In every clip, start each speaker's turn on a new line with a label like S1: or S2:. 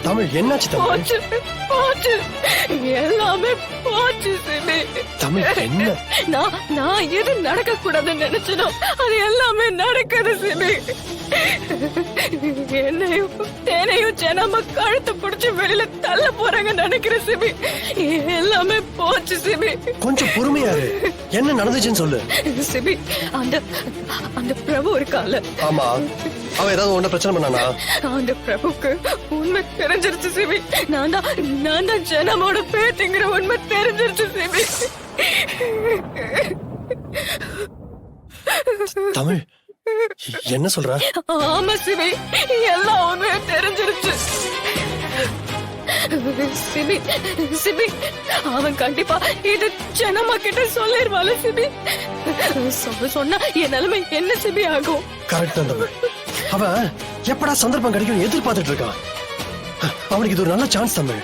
S1: தமிழ் என்னாச்சு தமிழ்?
S2: போச்சு போச்சு, எல்லாமே போச்சு சிபி.
S1: தமிழ் என்ன?
S2: நான் எது நடக்க கூடாதுன்னு நினைச்சனோ அது எல்லாமே நடக்குது சிபி. என்னையும் தேனையும் ஜனமா கழுத்து பிடிச்சு வெளியில தள்ள போறாங்க நினைக்கிறேன் சிபி. எல்லாமே போச்சு சிபி.
S1: கொஞ்சம் பொறுமையா இரு. என்ன நடந்துச்சுன்னு சொல்லு
S2: சிபி. அந்த அந்த பிரபு இருக்கால.
S1: ஆமா, அவன் ஏதாவது ஒண்ணு பிரச்சனை பண்ணானா?
S2: அந்த பிரபுக்கு உண்மை தெரிஞ்சிருச்சு சிபி. நான் தான் ஜனமோட பேத்திங்கிற உண்மை தெரிஞ்சிருச்சு சிபி.
S1: தமிழ் என்ன சொல்ற?
S2: ஆமா சிபி, எல்லாம் உண்மையும் தெரிஞ்சிருச்சு சிபி. சிபி, அவன் கண்டிப்பா இது ஜனமா கிட்ட சொல்லிருவாள் சிபி. சொன்னா என் நிலைமை என்ன சிபி ஆகும்?
S1: கரெக்ட் தான் தமிழ். அவன் எப்படா சந்தர்ப்பம் கிடைக்கும் எதிர்பார்த்துட்டு இருக்கான். அவனுக்கு இது ஒரு நல்ல சான்ஸ் தமிழ்.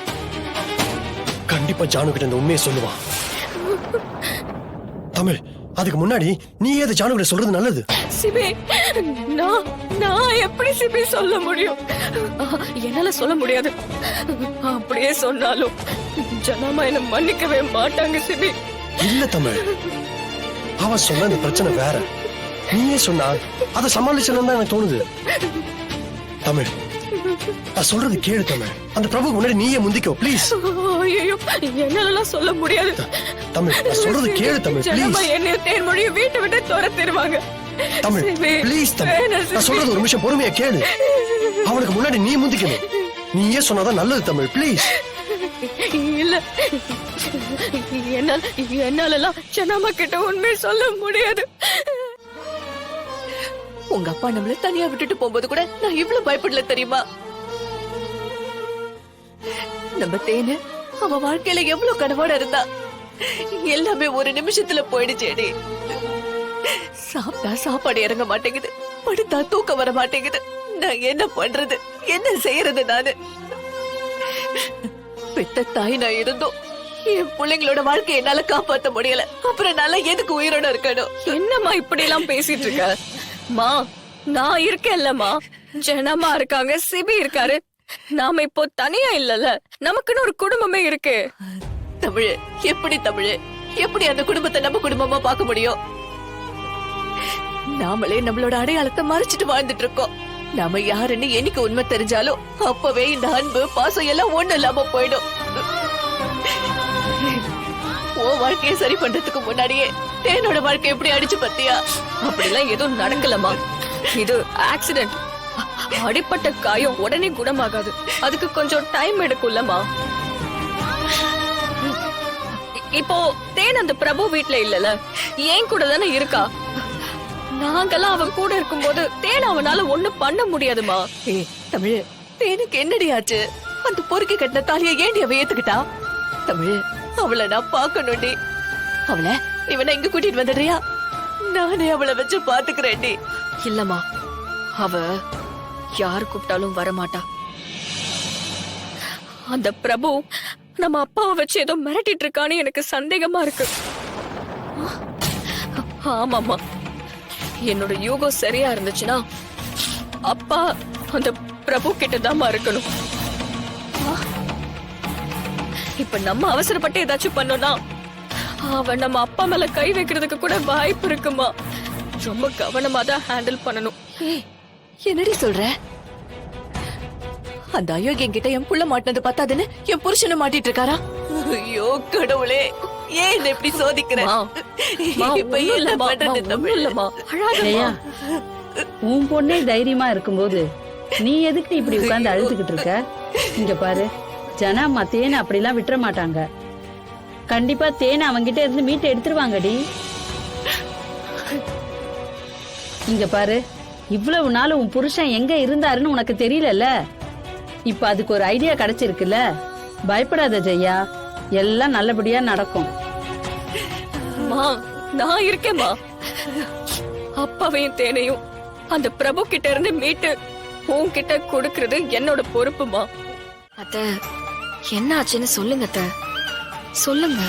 S1: கண்டிப்பா ஜானு கிட்ட இந்த உண்மையை சொல்லுவான். தமிழ், அதுக்கு முன்னாடி நீ ஏது ஜானு கிட்ட சொல்றது நல்லது.
S2: சிபி, நான் எப்படி சிபி சொல்ல முடியும்? என்னால சொல்ல முடியாது. அப்படியே சொன்னாலும் ஜனமா என்ன மன்னிக்கவே மாட்டாங்க சிபி.
S1: இல்ல தமிழ், அவன் சொன்ன இந்த பிரச்சனை வேற. நீயே சொன்னா அதை சமாளிச்சணும் தான் எனக்கு தோணுது. தமிழ், நான் சொல்றது கேளு தமிழ். அந்த பிரபு முன்னாடி நீயே முந்திக்கோ ப்ளீஸ்.
S2: ஐயோ, என்னால சொல்ல முடியாது.
S1: தமிழ், நான் சொல்றது கேளு தமிழ் ப்ளீஸ்.
S2: என்னைய தேன்மொழியை வீட்டை விட்டு துரத்திடுவாங்க.
S1: தமிழ் ப்ளீஸ் தமிழ், நான் சொல்றது ஒரு நிமிஷம் பொறுமையா கேளு. அவனுக்கு முன்னாடி நீ முந்திக்கணும். நீயே சொன்னாதான் நல்லது தமிழ் ப்ளீஸ்.
S2: இல்ல, என்னாலலாம் ஜனமா கிட்ட உண்மையை சொல்ல முடியாது. உங்க அப்பா நம்மள தனியா விட்டுட்டு போகும்போது கூட நான் இவ்வளவு பயப்படல தெரியுமா? நம்ம தேனு அவ வாழ்க்கையில எவ்வளவு கனவோட இருந்தா எல்லாமே ஒரு நிமிஷத்துல போயிடுச்சேடி. சாப்பிட்டா சாப்பாடு இறங்க மாட்டேங்குது, படுத்தா தூக்கம் வர மாட்டேங்குது. நான் என்ன பண்றது, என்ன செய்யறது? நானு பெத்த தாய் நான் இருந்தோம் என் பிள்ளைங்களோட வாழ்க்கையை என்னால காப்பாத்த முடியல. அப்புறம் நல்லா எதுக்கு உயிரோட இருக்கணும்? என்னம்மா இப்படி எல்லாம் பேசிட்டு இருக்க? மா, நான் இருக்கேன்லம்மா. ஜனமா இருக்காங்க, சிபி இருக்காரு. நாம இப்போ தனியா இல்லல, நமக்குன்னு ஒரு குடும்பமே இருக்கு. தமிழ், எப்படி தமிழ், எப்படி அந்த குடும்பத்தை நம்ம குடும்பமா பார்க்க முடியும்? நாமளே நம்மளோட அடையாளத்தை மறைச்சிட்டு வாழ்ந்துட்டு இருக்கோம். நாம யாருன்னு என்னைக்கு உண்மை தெரிஞ்சாலும் அப்பவே இந்த அன்பு பாசம் எல்லாம் ஒண்ணு இல்லாம போயிடும். ஓ வாழ்க்கையை சரி பண்றதுக்கு முன்னாடியே தேனோட வாழ்க்கை எப்படி அடிச்சு பத்தியா? அப்படிலாம் எதுவும் நடக்கலமா. இது ஆக்சிடென்ட். அடிப்பட்ட காயம் உடனே குணமாகாது, அதுக்கு கொஞ்சம் டைம் எடுக்கும்லமா. இப்போ தேன் அந்த பிரபு வீட்ல இல்லல, ஏன் கூட தானே இருக்கா. நாங்கெல்லாம் அவன் கூட இருக்கும்போது தேன் அவனால ஒண்ணும் பண்ண முடியாதுமா. தமிழ், தேனுக்கு என்னடி ஆச்சு? அந்த பொறுக்கி கட்டின தாலியை ஏண்டி அவ ஏத்துக்கிட்டா? தமிழ், அவளை நான் பாக்கணும்டி. அவளை இவனை இங்க கூட்டிட்டு வந்துடுறியா? நானே அவளை வச்சு பாத்துக்கிறேன்டி. இல்லம்மா, அவ யாரு கூப்பிட்டாலும் வரமாட்டா. அந்த பிரபு நம்ம அப்பாவை வச்சு ஏதோ மிரட்டிட்டு இருக்கான்னு எனக்கு சந்தேகமா இருக்கு. ஆமாமா, என்னோட யூகம் சரியா இருந்துச்சுன்னா அப்பா அந்த பிரபு கிட்டதாமா இருக்கணும். இப்ப நம்ம அவசரப்பட்டு ஏதாச்சும் பண்ணோம்னா அவன் நம்ம அப்பா மேல கை வைக்கிறதுக்கு கூட வாய்ப்பு இருக்குமா. ரொம்ப கவனமா தான் ஹேண்டில் பண்ணணும். என்னடி சொல்ற? அந்த அயோக்கியம் கிட்ட என் புள்ள மாட்டினது பத்தாதுன்னு என் புருஷனை மாட்டிட்டு இருக்காரா? ஐயோ கடவுளே, ஏன் இப்படி சோதிக்கிறேன்?
S3: உன் பொண்ணே தைரியமா இருக்கும்போது நீ எதுக்கு இப்படி உட்கார்ந்து அழுதுகிட்டு இருக்க? இங்க பாரு, ஜனாமா தேனை அப்படிலாம் விட்டுற மாட்டாங்க. கண்டிப்பா தேனை அவங்கிட்ட இருந்து மீட்டு எடுத்துருவாங்கடி. இங்க பாரு, இவ்வளவு நாள் உன் புருஷன் எங்க இருந்தாருன்னு உனக்கு தெரியலல்ல. இப்ப அதுக்கு ஒரு ஐடியா கிடைச்சிருக்குல்ல. பயப்படாத ஜெயா, எல்லாம் நல்லபடியா நடக்கும்.
S2: நான் இருக்கேம்மா. அப்பாவையும் தேனையும் அந்த பிரபு கிட்ட இருந்து மீட்டு உன்கிட்ட கொடுக்கறது என்னோட பொறுப்புமா.
S4: அத்த, என்ன ஆச்சுன்னு சொல்லுங்க அத்த, சொல்லுங்க.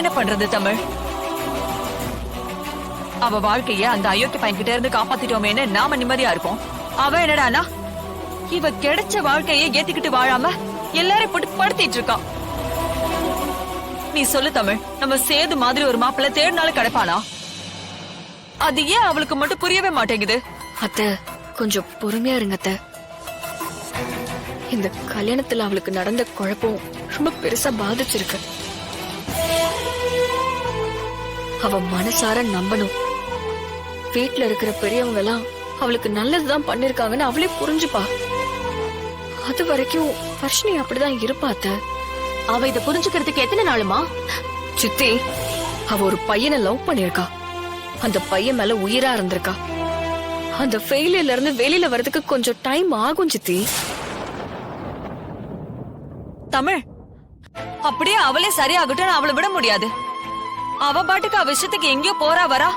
S5: என்ன பண்றது தமிழ்? அவ வாழ்க்கைய அந்த அயோக்கிய பையன் கிட்ட இருந்து காப்பாத்திட்டோமேன்னு நாம நிம்மதியா இருப்போம். அவ என்னடானா இவ கிடைச்ச வாழ்க்கைய ஏத்துக்கிட்டு வாழாம எல்லாரையும் போட்டு படுத்திட்டு இருக்கா. நீ சொல்லு தமிழ், நம்ம சேது மாதிரி ஒரு மாப்பிள்ளை தேடினாலும் கிடைப்பானா? அது ஏன் அவளுக்கு மட்டும் புரியவே மாட்டேங்குது?
S4: அத்தை கொஞ்சம் பொறுமையா இருங்க அத்தை. இந்த கல்யாணத்துல அவளுக்கு நடந்த குழப்பம் ரொம்ப பெருசா பாதிச்சிருக்கு. அவ மனசார நம்பணும். வீட்டுல இருக்கிற பெரியவங்க எல்லாம் அவளுக்கு நல்லதுதான் பண்ணிருக்காங்கன்னு அவளே புரிஞ்சுப்பா. அது வரைக்கும் வர்ஷினி அப்படிதான் இருப்பாத்த.
S2: அவ இத புரிஞ்சுக்கிறதுக்கு எத்தனை நாளுமா?
S4: சித்தி, அவ ஒரு பையனை லவ் பண்ணிருக்கா. அந்த பையன் மேல உயிரா இருந்திருக்கா. அந்த ஃபெயிலியர்ல இருந்து வெளியில வர்றதுக்கு கொஞ்சம் டைம் ஆகும் சித்தி.
S5: தமிழ், அப்படியே அவளே சரியாகட்டும் அவளை விட முடியாது. அவ பாட்டுக்கு அவ விஷயத்துக்கு எங்கேயோ போறா வரா.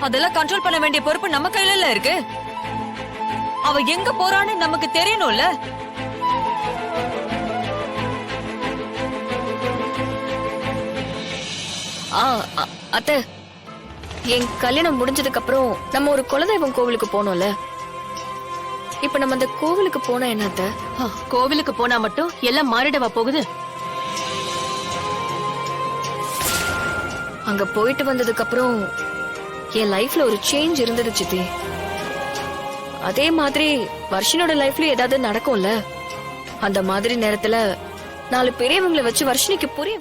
S5: அதெல்லாம் கண்ட்ரோல் பண்ண வேண்டிய பொறுப்பு நம்ம கையில இருக்கு. அவ எங்க போறான்னு நமக்கு தெரியணும்ல.
S4: அத்தை, என் கல்யாணம் முடிஞ்சதுக்கு அப்புறம் நம்ம ஒரு குலதெய்வம் கோவிலுக்கு போனோம்ல. இப்ப நம்ம அந்த கோவிலுக்கு போனா என்ன அத்தை?
S2: கோவிலுக்கு போனா மட்டும் எல்லாம் மாறிடவா போகுது?
S4: அங்க போயிட்டு வந்ததுக்கு அப்புறம் என் லைஃப்ல ஒரு சேஞ்ச் இருந்தது சித்தி. அதே மாதிரி வர்ஷினோட லைஃப்ல ஏதாவது நடக்கும்ல. அந்த மாதிரி நேரத்துல 4 பெரியவங்களை வச்சு வர்ஷினிக்கு புரிய